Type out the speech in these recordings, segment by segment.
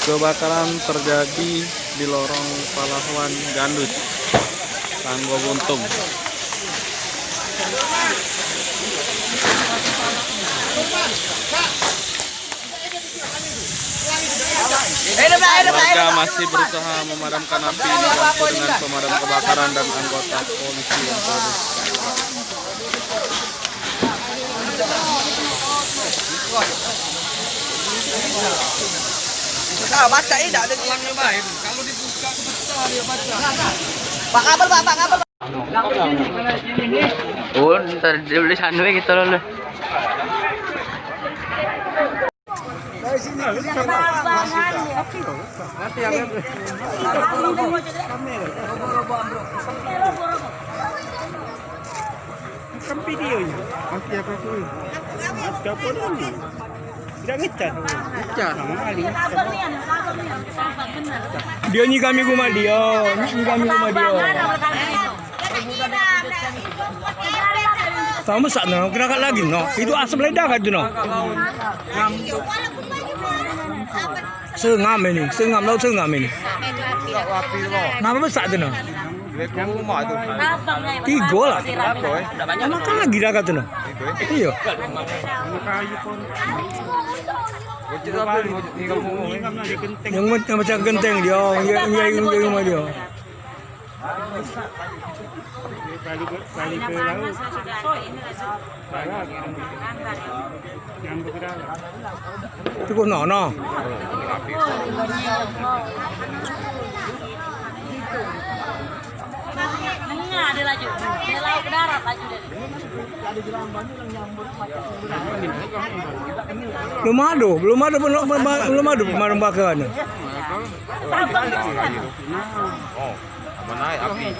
Kebakaran terjadi di lorong Palawan Gandus, Tanggo Buntung. Warga masih berusaha memadamkan api dibantu dengan pemadam kebakaran dan anggota polisi yang turun. Nah, baca tidak ada yang nyobain. Kalau dibuka besar dia baca. Pak kabel, Pak kabel. Oh, ntar dia beli sandwich gitu loh. Dari sini nanti ya. Kan videonya. Nanti apa tuh? Ada apa nih? Tidak ngecat. Ngecat sama kali. Dia nyikami rumah dia. Nyikami rumah dia. Tahu masak no, kena lagi no. Itu asap ledak itu no. Sengam ini, sengam laut sengam ini. Nama besar tu no. Tiga lah. Makan lagi dah kata no. Iya. Yang macam genteng dia, yang rumah dia. Kali ke laut. Yang bergerak. Itu kok no. Ada laju, dia laut ke darat laju deh. Belum ada pemadam kebakaran. Oh, menaik api.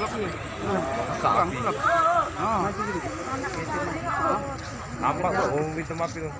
Nampak kok, pintu api tuh.